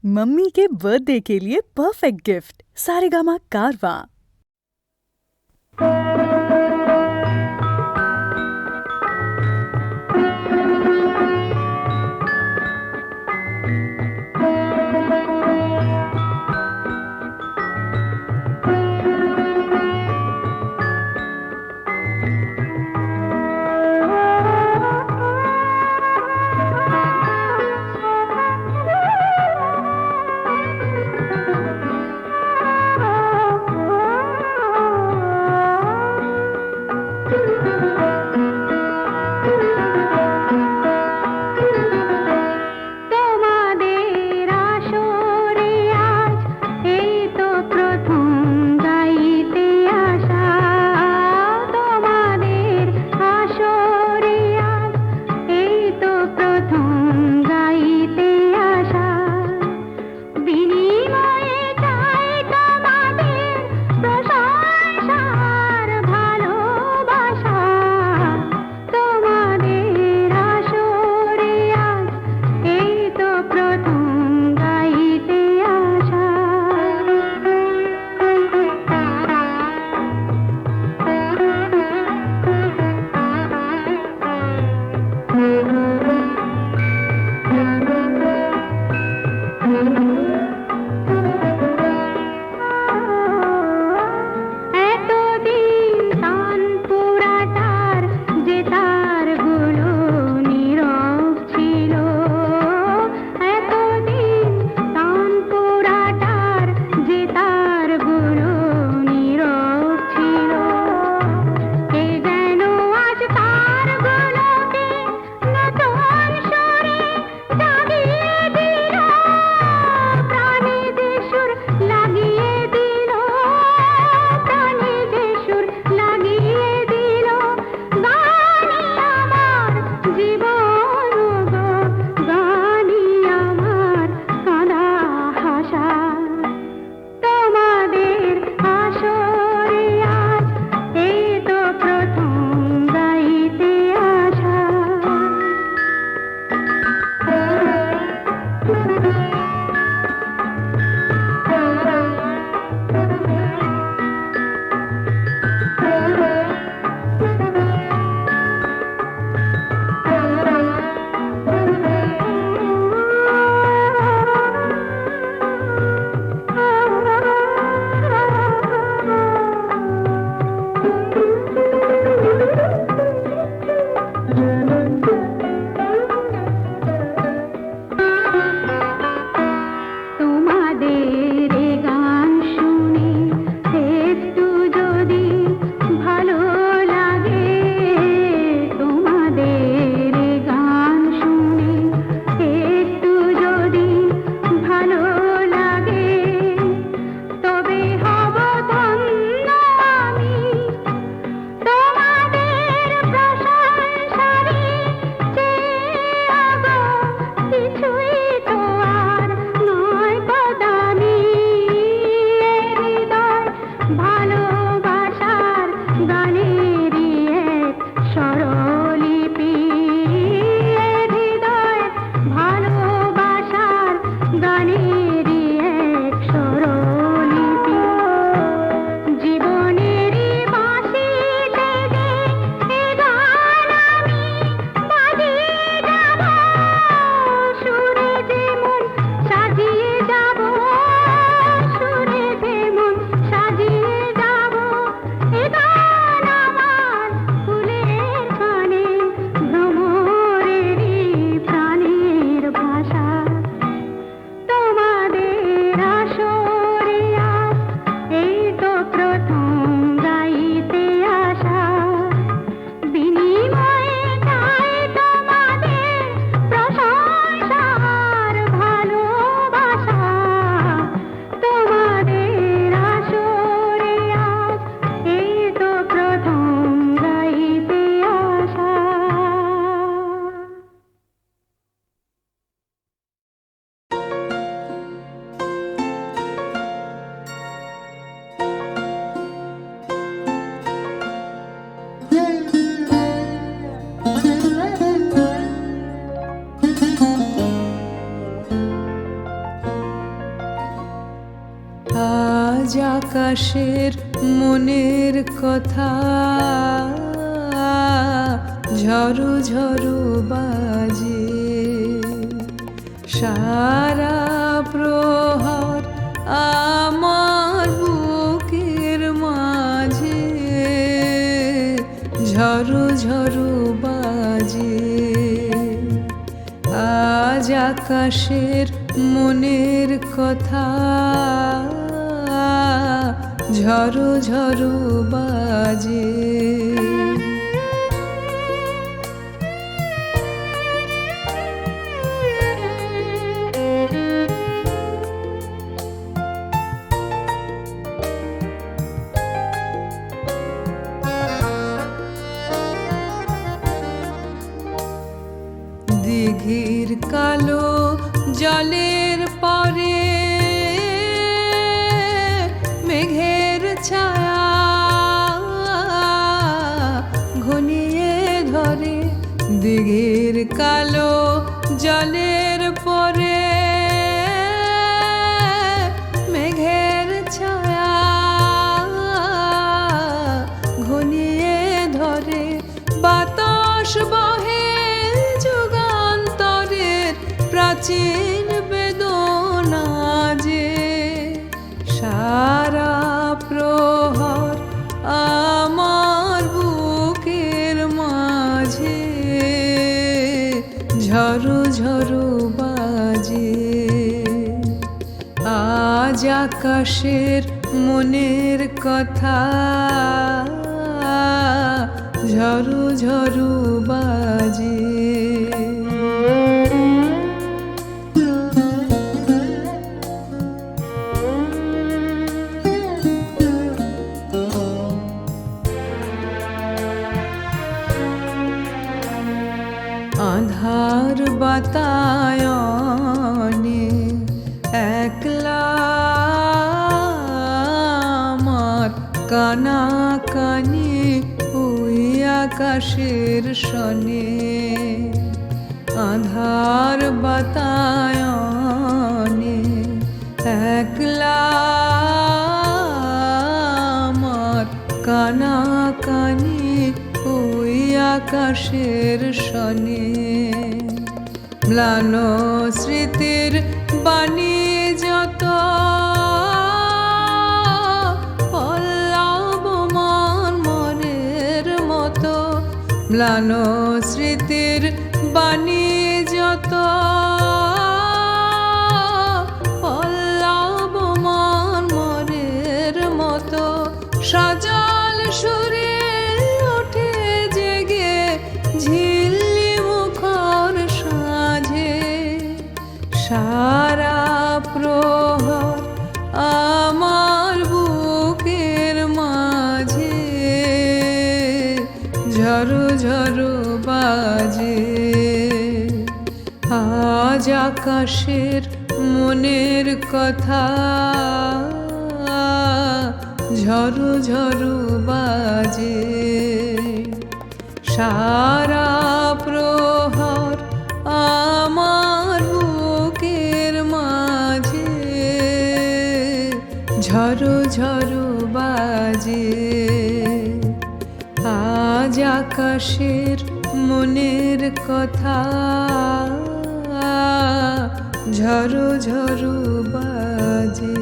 Mummy के birthday के लिए परफेक्ट गिफ्ट सारेगामा कारवां। আজ আকাশের মনের কথা ঝরু ঝরু বাজে, সারা প্রহর আমার বুকের মাঝে ঝরু ঝরু বাজে। আজ আকাশের মনের কথা ঝরু ঝরু বাজে। দিঘির কালো জলের পরে মেঘের ছায়া ঘনিয়ে ধরে, দিঘির কালো জলের পরে মেঘের ছায়া ঘনিয়ে ধরে, বাতাস বহে প্রাচীন বেদনা যে, সারা প্রহর আমার বুকের মাঝে ঝরু ঝরু বাজে। আজ আকাশের মনের কথা ঝরু ঝরু বাজে। আধার বাতায়নে একলা আমার কানা কানি ওই আকাশের সনে, আধার বাতায়নে একলা আমার কানা কানি ওই আকাশের সনে, ম্লান স্মৃতির বাণী যত পল্লব মনের মতো, ম্লান স্মৃতির বাণী যত পল্লব মনের মতো, সজল সুরে ওঠে জেগে ঝিল্লি মুখর সাঁঝে, সারা প্রহর আমার বুকের মাঝে ঝরু ঝরু বাজে। আজ আকাশের মনের কথা ঝরু ঝরু বাজে, সারা প্রহর আমার বুকের মাঝে ঝরু ঝরু বাজে। আজ আকাশের মনের কথা ঝরু ঝরু বাজে।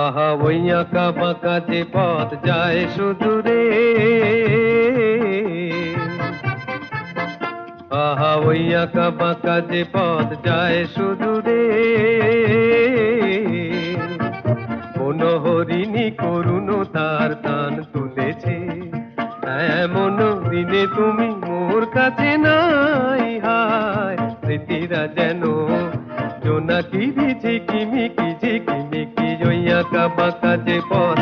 আহা ওই আঁকা বাঁকা যে পথ যায় সুদূরে, আহা ওই আঁকা বাঁকা যে পথ যায় সুদূরে, কোন হরিণী করুণ তার টান তুলেছে, এমন দিনে তুমি মোর কাছে নাই। হায় স্মৃতিরা যেন জোনাকি ঝিকিমিকি ঝিকিমিকি, ওই আঁকা বাঁকা যে পথ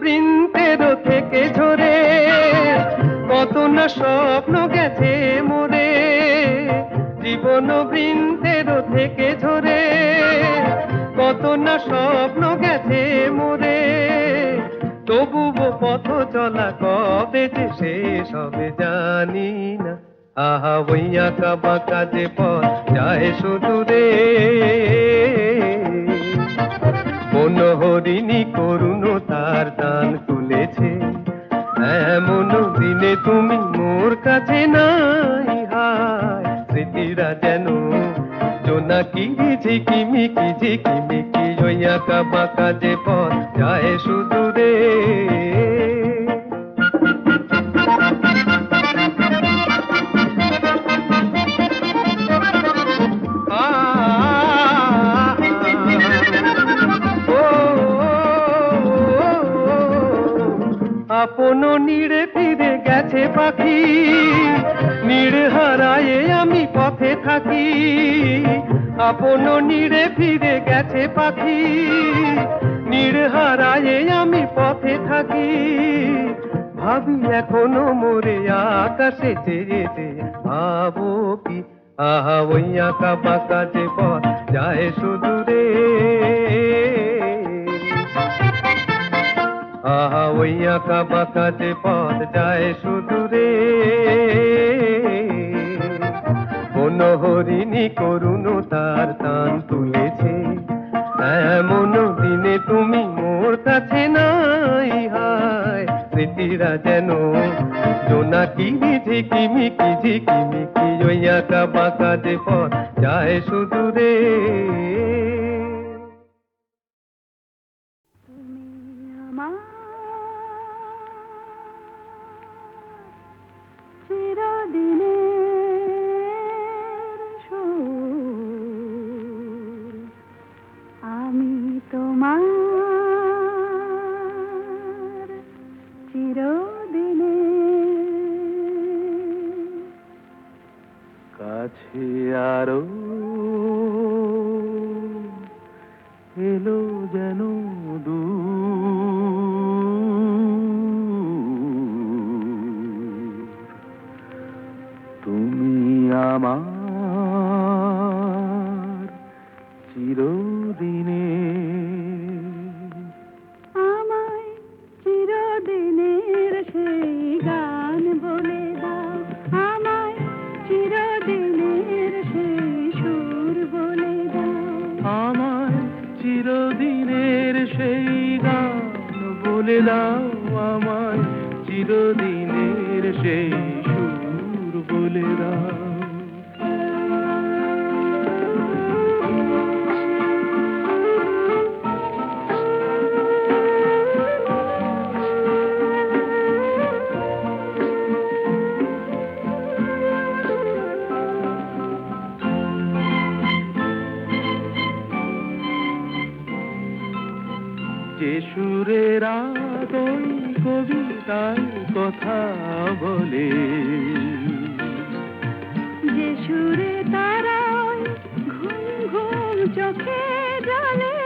বৃন্তের থেকে ঝরে কত না স্বপ্ন গেছে মোরে, জীবন বৃন্তের থেকে ঝরে কত না স্বপ্ন গেছে মোরে, তবুও পথ চলা কবে যে শেষ হবে জানি না। আহা ওই আঁকা বাঁকা যে পথ যায় সুদূরে, কোন হরিণী করুণ তার টান তুলেছে, এমন দিনে তুমি মোর কাছে নাই। হায় স্মৃতিরা যেন জোনাকি ঝিকিমিকি ঝিকিমিকি, ওই আঁকা বাঁকা যে পথ যায় সুদূরে। আপন নীড়ে ফিরে গেছে পাখি, নীড় হারায়ে আমি পথে থাকি। আপন নীড়ে ফিরে গেছে পাখি, নীড় হারায়ে আমি পথে থাকি। ভাবি এখনো মোরে আকাশে চেয়ে চেয়ে, ভাবো কি আহা ওই আঁকা বাঁকা যে পথ যায় সুদূরে। আহা ওই আঁকা বাঁকা যে পথ যায় সুদূরে, কোন হরিণী করুণ তার টান তুলেছে, এমন দিনে তুমি মোর কাছে নাই। হায় স্মৃতিরা যেন জোনাকি ঝিকিমিকি ঝিকিমিকি, ওই আঁকা বাঁকা যে পথ যায় সুদূরে। আমি তোমার চিরদিনে কাছে আরো এলো যেন তুমি আমার চিরদিনে, আমায় চিরদিনের সেই গান বলে দাও, আমায় চিরদিনের সেই সুর বলে দাও, আমায় চিরদিনের সেই গান বলে দাও, আমায় চিরদিনের সেই সুর বলে দাও। যে সুরের আদই কবিতায় কথা বলে, যে সুরে তারায় ঘুম ঘুম চোখে জলে,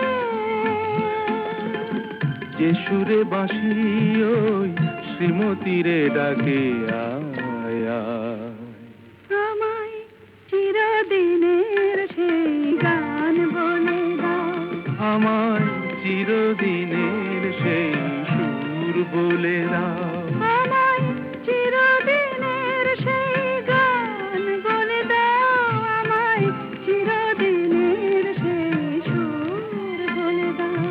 যে সুরে বাঁশি ওই শ্রীমতীরে ডাকে আয় আয়, আমায় চিরদিনের সেই গান বলে দাও, আমায় চিরদিনের সেই সুর বলে দাও। আমায় চিরদিনের সেই গান বলে দাও, আমায় চিরদিনের সেই সুর বলে দাও।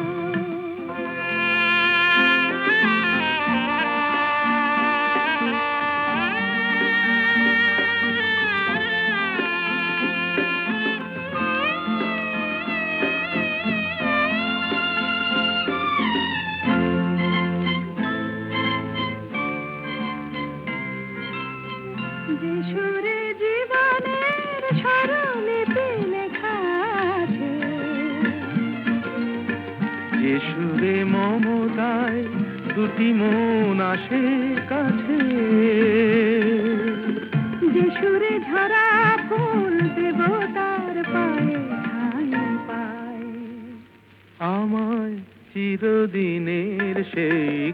যে সুরে জীবনের স্বরলিপি লেখা আছে, যে সুরে মমতায় দুটি মন আসে কাছে, যে সুরে ঝরা ফুল দেবতার পায়ে ঠাঁই পায়, আমায় চিরদিনের সেই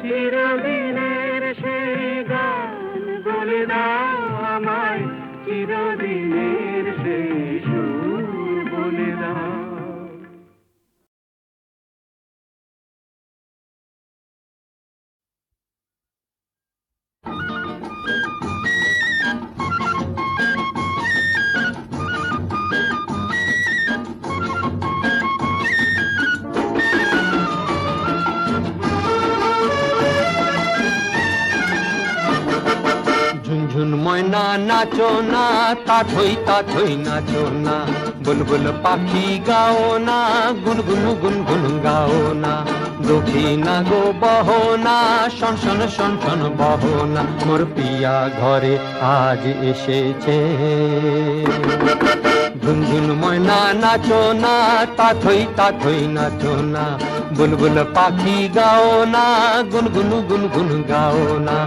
চিরদিনের সেই গান বলে দাও আমায়, চিরদিনের সেই সুর বলে দাও। ঝুনঝুন ময়না নাচো না, তাথই নাচো না, বুলবুল পাখি গাও না, গুনগুন গুনগুন গাও না, দক্ষিণা গো বহো না, শন শন শন শন বহো না, মোর পিয়া ঘরে আজ এসেছে। ঝুনঝুন ময়না নাচো না, তাথই নাচো না, বুলবুল পাখি গাও না, গুনগুন গুনগুন গাও না,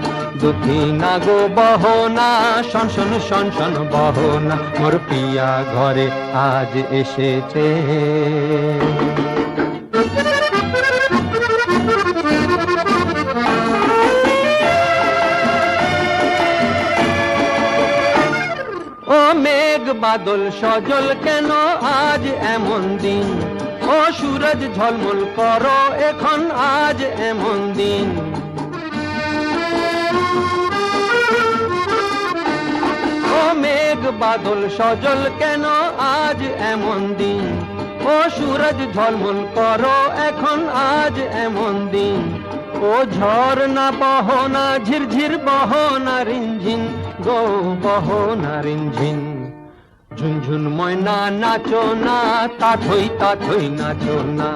দক্ষিণা গো বহো না, শন শন শন শন বহো না, মোর পিয়া ঘরে আজ এসেছে। ও মেঘ বাদল সজল কেন আজ এমন দিন, ও সূরজ ঝলমল করো এখন আজ এমন দিন। ও মেঘ বাদল সজল কেন আজ এমন দিন, ও সূরজ ঝলমল করো এখন আজ এমন দিন। ও ঝড় না বহো না, ঝিরঝির বহো না রিনঝিন গো, বহো না রিনঝিন। ঝুনঝুন ময়না নাচো না, তাথই নাচো না,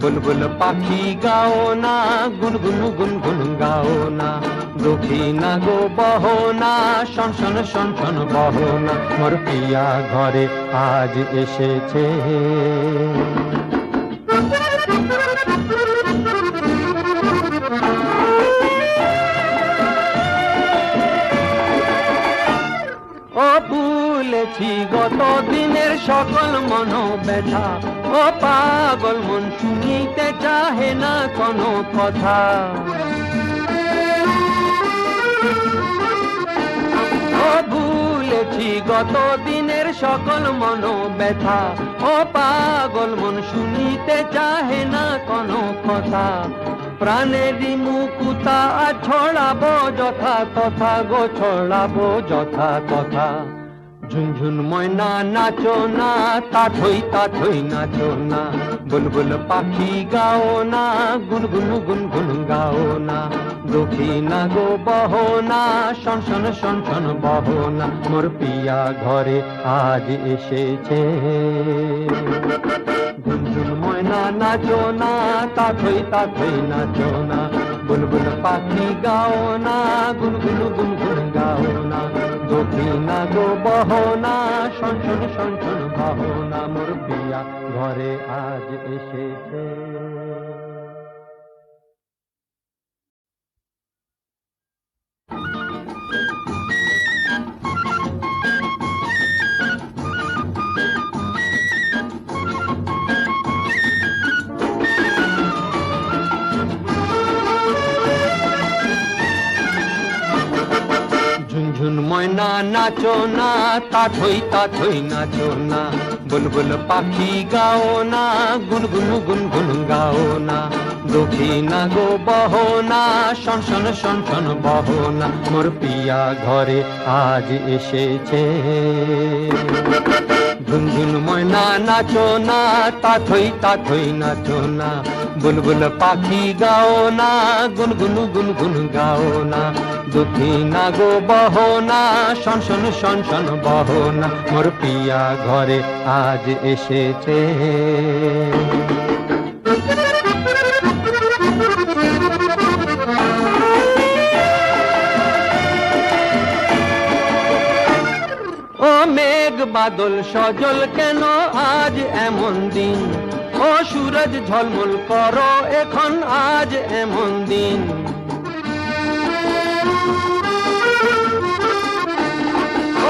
বুলবুল পাখি গাও না, গুনগুন গুনগুন গাও না, দক্ষিণা গো বহো না, শন শন শন শন বহো না, মোর পিয়া ঘরে আজ এসেছে। ও ভুলেছি গত দিনের সকল মনোব্যথা, ও পাগল মন শুনিতে চাহে না কোনো কথা। ও ভুলেছি গত দিনের সকল মনোব্যথা, ও পাগল মন শুনিতে চাহে না কোনো কথা। প্রাণেরই মুকুতা ছড়াবো যথা তথা গো, ছড়াবো যথা তথা। ঝুনঝুন ময়না নাচো না, তাথই নাচো না, বুলবুল পাখি গাও না, গুনগুন গুনগুন গাও না, দক্ষিণা গো বহো না, শন শন শন শন বহো না, মোর পিয়া ঘরে আজ এসেছে। ঝুনঝুন ময়না নাচো না, তাথই নাচো না, বুলবুল পাখি গাও না, গুনগুন গুনগুন গাও না, দক্ষিণা গো বহো না, শন শন শন শন বহো না, মোর পিয়া ঘরে আজ এসেছে। ঝুনঝুন ময়না নাচো না, তাথই নাচো না, বুলবুল পাখি গাও না, গুনগুন গুনগুন গাও না, দক্ষিণা গো বহো না, শন শন শন শন বহো না, মোর পিয়া ঘরে আজ এসেছে। ঝুনঝুন ময়না নাচো না, তাথই নাচো না, বুলবুল পাখি গাও না, গুনগুন গুনগুন গাও না, দক্ষিণা গো বহো না, শন শন শন শন বহো না, মোর পিয়া ঘরে আজ এসেছে। ও মেঘ বাদল সজল কেন আজ এমন দিন, ও সূরজ ঝলমল করো এখন আজ এমন দিন।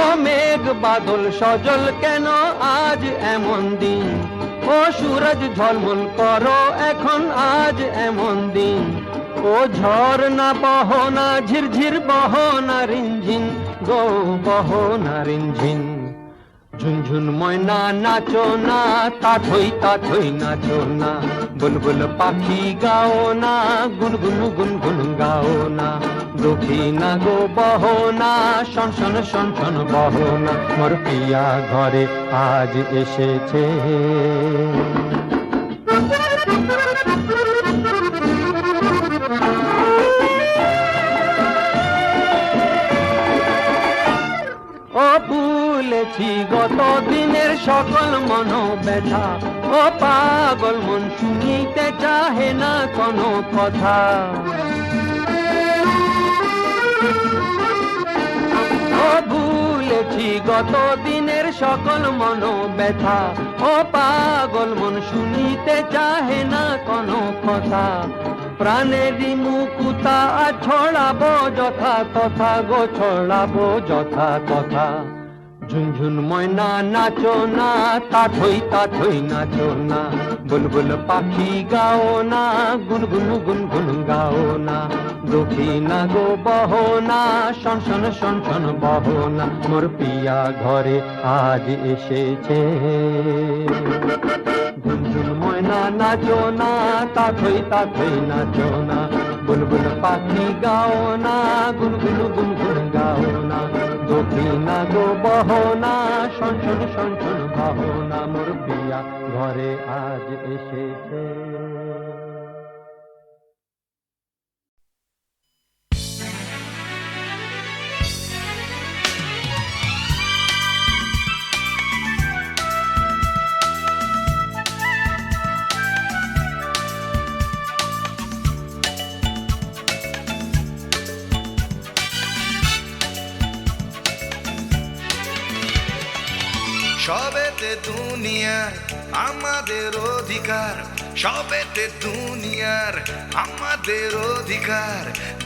ও মেঘ বাদল সজল কেন আজ এমন দিন, ও সূরজ ঝলমল করো এখন আজ এমন দিন। ও ও ঝর্ণা বহনা ঝিরঝির বহনা রিনঝিন গো বহনা রিনঝিন ঝুনঝুন ময়না নাচো না তাথই নাচো না বুলবুল পাখি গাও না গুনগুন গুনগুন গাও না দক্ষিণা গো বহনা শন শন শন শন বহনা মোর পিয়া ঘরে আজ এসেছে ও ভুলেছি গত দিনের সকল মনোব্যথা ও পাগল মন শুনিতে চাহে না কোনো কথা ও ভুলেছি গত দিনের সকল মনোব্যথা ও পাগল মন শুনিতে চাহে না কোনো কথা প্রাণেরই মুকুতা ছড়াবো যথা তথা গো ছড়াবো যথা তথা ঝুনঝুন ময়না নাচো না তাথই নাচো না বুলবুল পাখি গাও না গুনগুন গুনগুন গাও না দক্ষিণা গো বহনা শন শন শন শন বহনা মোর পিয়া ঘরে আজ এসেছে ঝুনঝুন ময়না নাচো না তাথই নাচো না বুলবুল পাখি গাও না গুনগুন গুনগুন গাও না দক্ষিণা গো বহনা শন শন শন শন বহনা মোর পিয়া ঘরে আজ এসেছে সবেতে দুনিয়ার আমাদের অধিকার সবেতে দুনিয়ার আমাদের অধিকার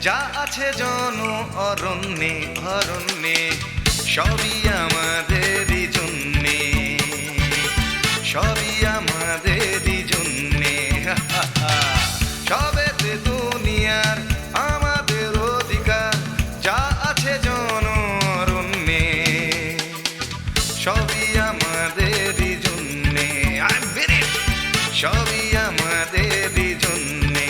যা আছে জন অরণ্যে অরণ্যে সবই আমাদেরই জন্যে সবই আমাদেরই জন্যে সবেতে দুনিয়ার আমাদের অধিকার যা আছে জন অরণ্যে সবই আমাদেরই জন্যে সবই আমাদেরই জন্যে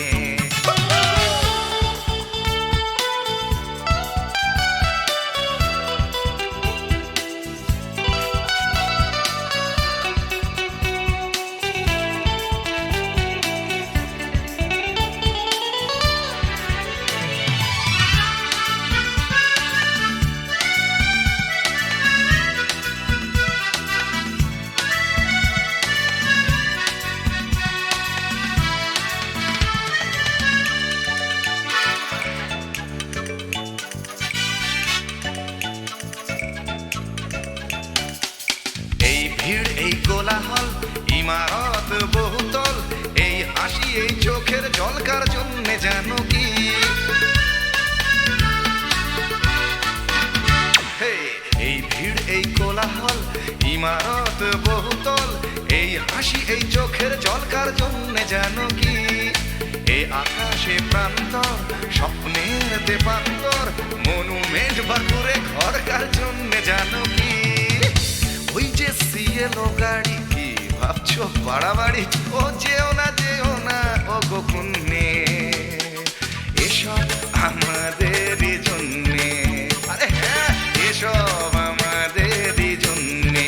কোলাহল ইমারত বহুতল এই হাসি এই চোখের জলকার জন্য জানো কি এই ভিড় এই কোলাহল ইমারত বহুতল এই হাসি এই চোখের জলকার জন্য জানো কি এ আকাশে প্রান্তর স্বপ্নের দেবান্তর মনুমেন্ট বাকুরে ঘরকার জন্য জানো কি ওই যে সিএলও গাড়ি কি ভাবছো বাড়াবাড়ি ও যেও না ও গোকুন্নে এসব আমাদেরই জন্যে আরে হ্যাঁ এসব আমাদেরই জন্যে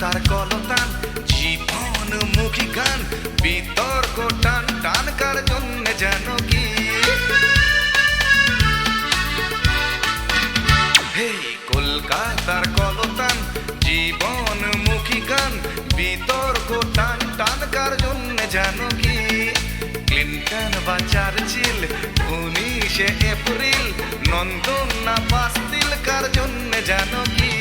তার কলতান জীবনমুখী গান বিতর্ক টান টানকার জন্য জানো কি কলকাতার কলতান জীবনমুখী গান বিতর্ক টান টানকার জন্য জানো কি ক্লিন লিঙ্কন বা চার্চিল, 19শে এপ্রিল নন্দন না বাস্তিল, কার জন্যে জানো কি?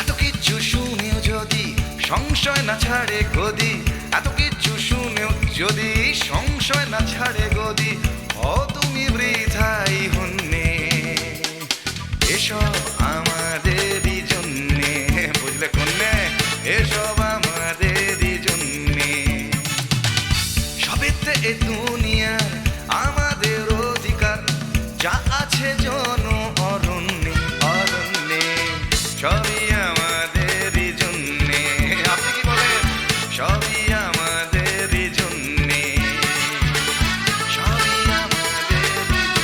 এত কিছু শুনেও যদি সংশয় না ছাড়ে গদি, এত কিছু শুনেও যদি সংশয় না ছাড়ে গদি, ও তুমি বৃথাই হন্যে, এসব আমাদেরই জন্যে, বুঝলে কন্যে, এসব আমাদেরই জন্যে। সবেতে এ দুনিয়ার আমাদের অধিকার, যা আছে জন অরণ্যে অরণ্যে, সবই আমাদেরই জন্যে। আপনি কি বলেন? সবই আমাদেরই জন্যে, সবই আমাদেরই জন্যে।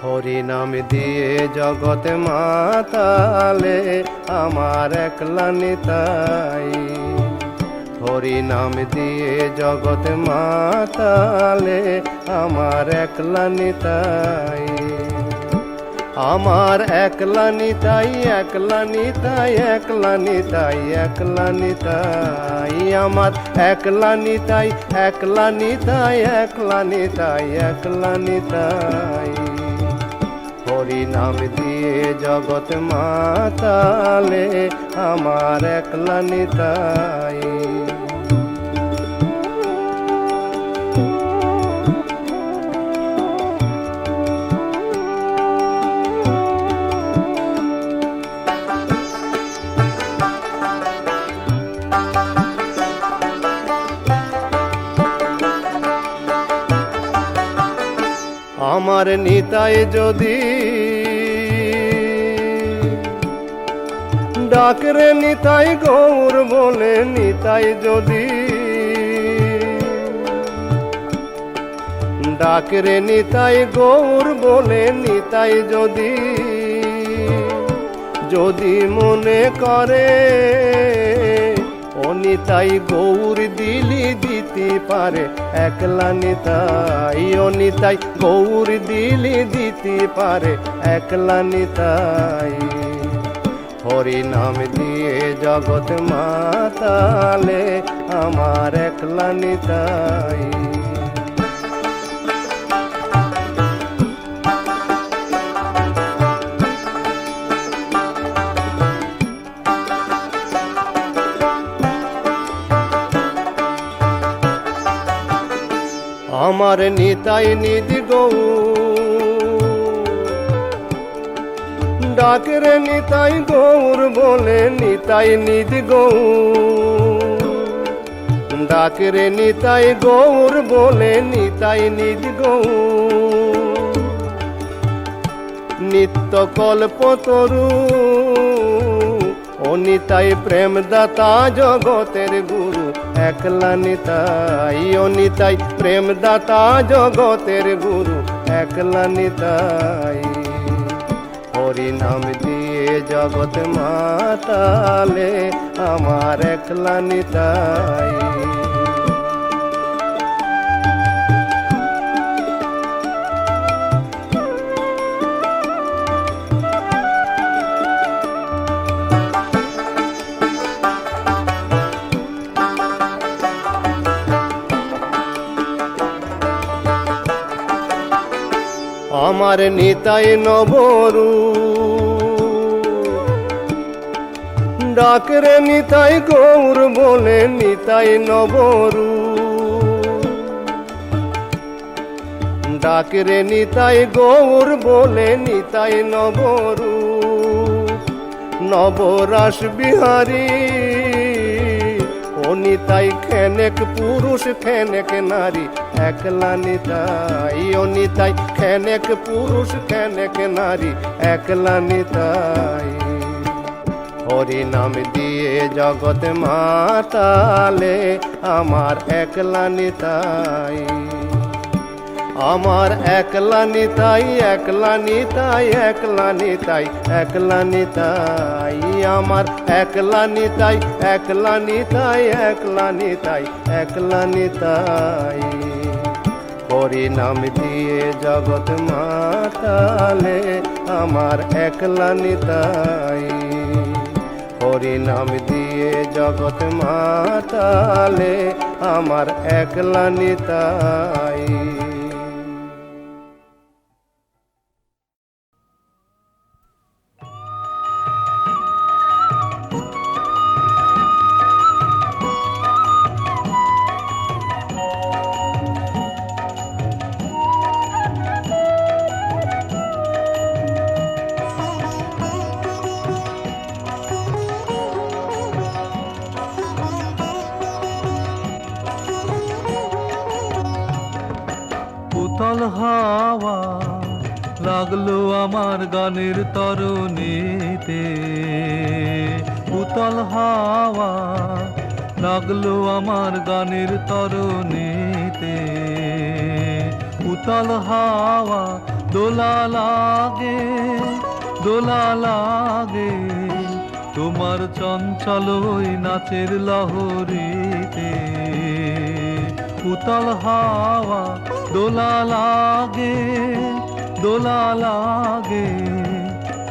হরি নাম দিয়ে জগতে মাতালে আমার একলা নিতাই, হরি নাম দিয়ে জগতে মাতালে আমার একলা নিতাই, আমার একলা নিতাই, একলা নিতাই, একলা নিতাই, একলা নিতাই, আমার একলা নিতাই, একলা নিতাই, একলা নিতাই, একলা নিতাই। হরি নাম দিয়ে জগৎ মাতালে আমার একলা নিতাই। আমার নিতাই যদি ডাকরে নিতাই গৌর বলে, নিতাই যদি ডাকরে নিতাই গৌর বলে, নিতাই যদি যদি মনে করে ও নিতাই গৌর দিলি দিতে পারে, একলা নিতাই ও নিতাই গৌর দিলি দিতে পারে, একলা নিতাই। হরি নাম দিয়ে জগৎ মাতালে আমার একলা নিতাই। আমার নিতাই নিধি গৌর ডাকরে নিতাই গৌর বলে, নিতাই নিধি গৌর ডাকরে নিতাই গৌর বলে, নিতাই নিধি গৌর নিত্য কল্প তরু ও নিতাই প্রেম দাতা জগতের গুরু, একলা নিতাই ও নিতাই প্রেম দাতা জগতের গুরু, একলা নিতাই। হরি নাম দিয়ে জগৎ মাতালে আমার একলা নিতাই। আমার নিতাই নবরু ডাকরে নিতাই গৌর বলে, নিতাই নবরু ডাকরে নিতাই গৌর বলে, নিতাই নবরু নবরাস বিহারী ও নিতাই খেনেক পুরুষ খেনেক নারী, একলা নিতাই ও নিতাই খেনেক পুরুষ খেনেক নারী, একলা নিতাই। হরি নাম দিয়ে জগৎ মাতালে আমার একলা নিতাই, আমার একলা নিতাই, একলা নিতাই, একলা নিতাই, একলা নিতাই, আমার একলা নিতাই, একলা নিতাই, একলা নিতাই, একলা নিতাই। হরি নাম দিয়ে জগৎ মাতালে আমার একলা নিতাই, হরি নাম দিয়ে জগৎ মাতালে আমার একলা নিতাই। উতল হাওয়া লাগলো আমার গানের তরণীতে, উতল হাওয়া লাগলো আমার গানের তরণীতে, উতল হাওয়া দোলা লাগে, দোলা লাগে তোমার চঞ্চল ওই নাচের লহরীতে, উতল হাওয়া দোলা লাগে, দোলা লাগে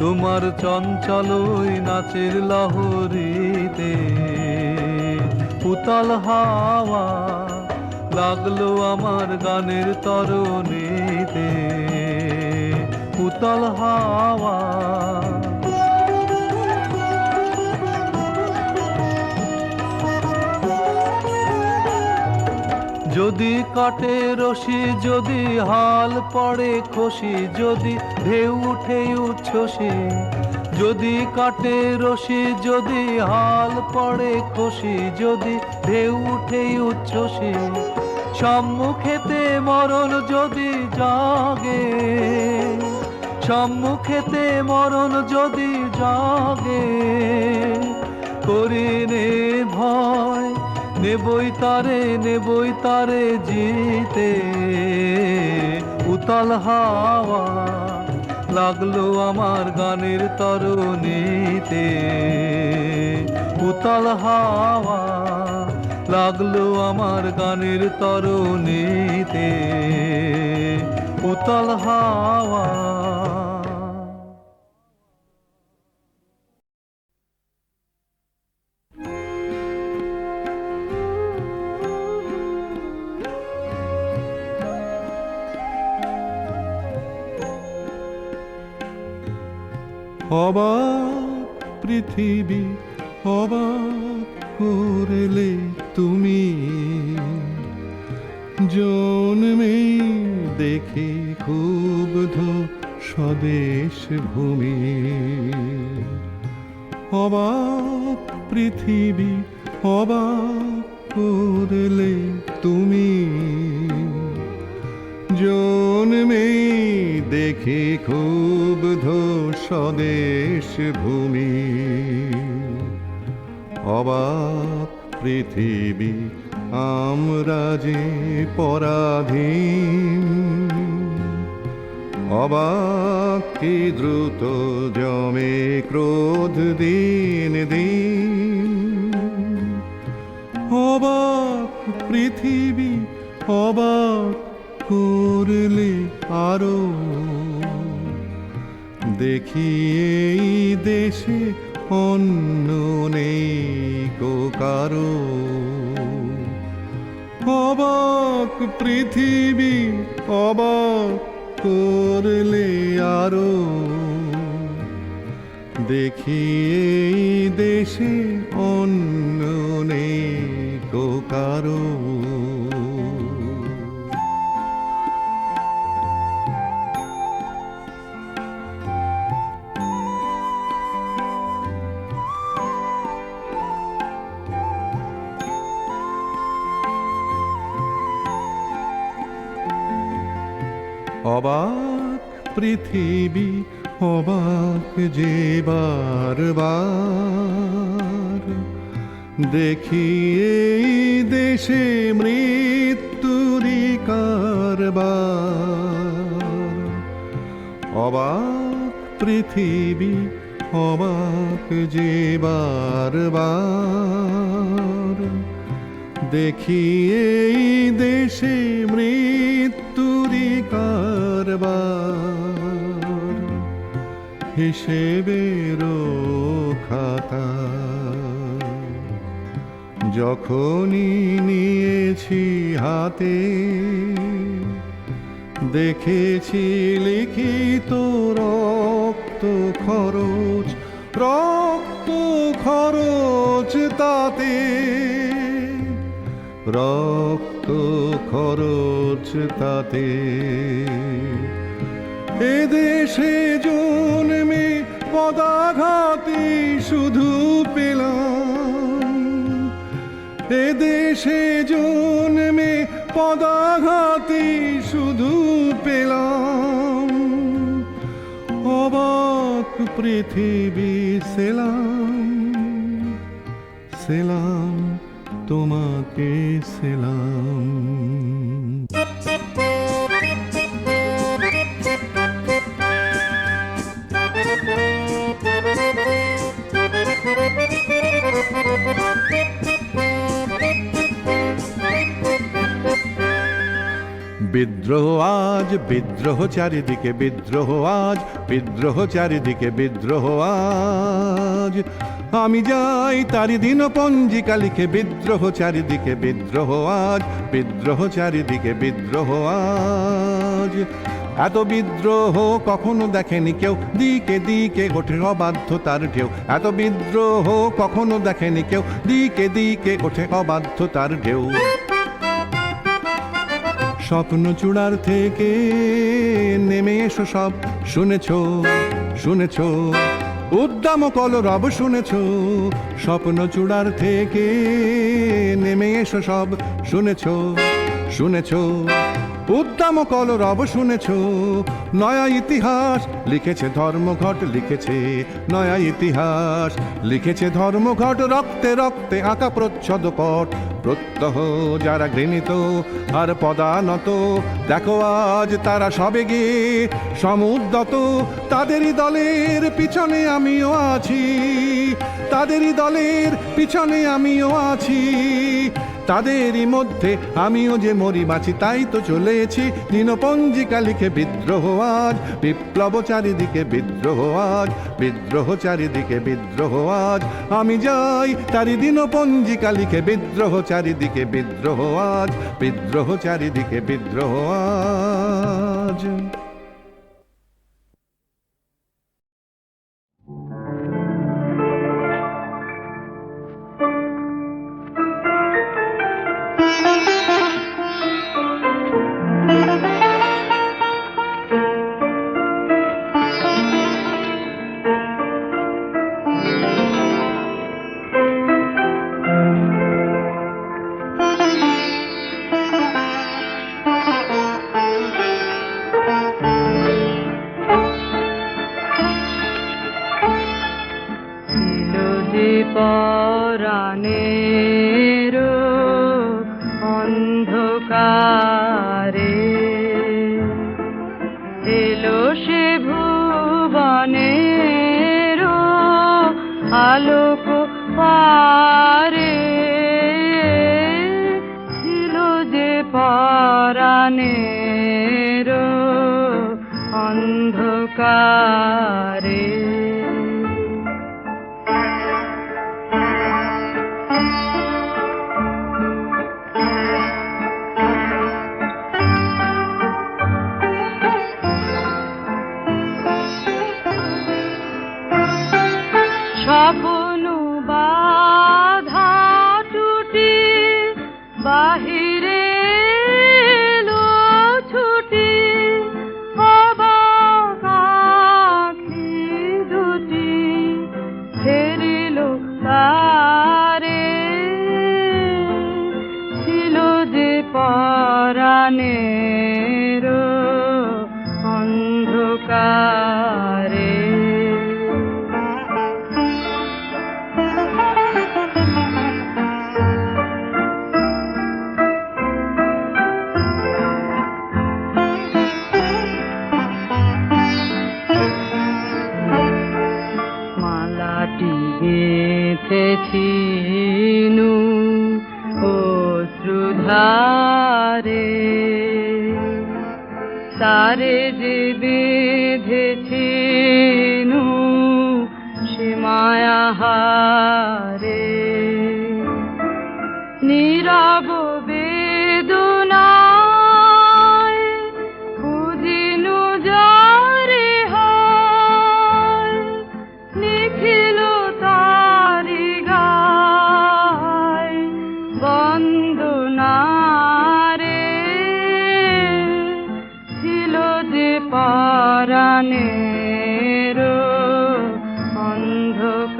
তোমার চঞ্চল ওই নাচের লহরীতে, উতল হাওয়া লাগলো আমার গানের তরণীতে, উতল হাওয়া। যদি কাটে রশি, যদি হাল পড়ে খসি, যদি ঢেউ উঠে উচ্ছ্বসি, যদি কাটে রশি, যদি হাল পড়ে খসি, যদি ঢেউ উঠে উচ্ছ্বসি, সম্মুখেতে মরণ যদি জাগে, সম্মুখেতে মরণ যদি জাগে, করিনে ভয় নেবই তারে, নেবই তারে জিতে, উতল হাওয়া লাগলো আমার গানের তরণীতে, উতল হাওয়া লাগলো আমার গানের তরণীতে, উতল হাওয়া। অবাক পৃথিবী অবাক করলে তুমি, জন্মে দেখে ক্ষুব্ধ স্বদেশ ভূমি, অবাক পৃথিবী অবাক করলে তুমি, জন্মে দেখে ক্ষুব্ধ স্বদেশ ভূমি, অবাক পৃথিবী আমরা যে পরাধীন, অবাক কি দ্রুত জমে ক্রোধ দিন দিন, অবাক পৃথিবী অবাক করলে আরো, দেখি এই দেশে অন্য নেই কো কারো, অবাক পৃথিবী অবাক করলে আরো, দেখি এই দেশে অন্য নেই কো কারো। অবাক পৃথিবী অবাক যে বারবার, দেখি এই দেশে মৃত্যুরি কারবার। অবাক পৃথিবী, অবাক যে বারবার। দেখি এই দেশে মৃত্যুরি কারবার। হিসেবেরও খাতা যখনই নিয়েছি হাতে, দেখেছি লিখিত রক্ত খরচ, রক্ত খরচ তাতে, রক্ত খরচ তাতে। এদেশে জন্মে পদাঘাতে শুধু পেলাম, এদেশে জন্মে পদাঘাতে শুধু পেলাম। অবাক পৃথিবী সেলাম, সেলাম তোমাকে সেলাম। বিদ্রোহ আজ, বিদ্রোহ চারিদিকে, বিদ্রোহ আজ, বিদ্রোহ চারিদিকে, বিদ্রোহ আজ। আমি যাই তারি দিন পঞ্জিকা লিখে, বিদ্রোহ চারিদিকে, বিদ্রোহ আজ, বিদ্রোহ চারিদিকে, বিদ্রোহ আজ। এত বিদ্রোহ কখনো দেখেনি কেউ, দিকে দিকে ওঠে অবাধ্যতার ঢেউ। এত বিদ্রোহ কখনো দেখেনি কেউ, দিকে দিকে ওঠে অবাধ্যতার ঢেউ। স্বপ্ন চূড়ার থেকে নেমে এসো সব, শুনেছ শুনেছ উদ্দাম কলরব, শুনেছ। স্বপ্ন চূড়ার থেকে নেমে এসো সব, শুনেছ শুনেছ উদ্দাম কলরব, শুনেছ। নয়া ইতিহাস লিখেছে ধর্মঘট, লিখেছে নয়া ইতিহাস লিখেছে ধর্মঘট। রক্তে রক্তে আঁকা প্রচ্ছদ পট, প্রত্যহ যারা ঘৃণিত আর পদানত, দেখো আজ তারা সবে গিয়ে সমুদ্যত। তাদেরই দলের পিছনে আমিও আছি, তাদেরই দলের পিছনে আমিও আছি। তাদেরই মধ্যে আমিও যে মরি বাঁচি, তাই তো চলেছি দিনপঞ্জিকা লিখে। বিদ্রোহ আজ, বিপ্লব চারিদিকে, বিদ্রোহ আজ, বিদ্রোহ চারিদিকে, বিদ্রোহ আজ। আমি যাই তারি দিনপঞ্জিকা লিখে, বিদ্রোহ চারিদিকে, বিদ্রোহ আজ, বিদ্রোহ চারিদিকে, বিদ্রোহ আজ। পরাণের অন্ধকারে এলো সে ভুবনের আলোক পারে, ছিল যে পরাণের অন্ধকারে। স্বপ্ন বাধা টুটি বাহিরে এলো ছুটি, অবাক আঁখি দুটি ফেরিল তারে, ছিল যে পরাণের অন্ধকারে। তারে তারে যে বেঁধেছিনু সে মায়াহারে নীরব বেদনায় খুঁজিনু যারে হায় লিখিল তারি গায় বন্দনারে ছিল যে পরাণের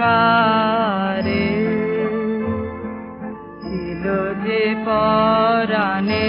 অন্ধকারে ছিল যে পরাণে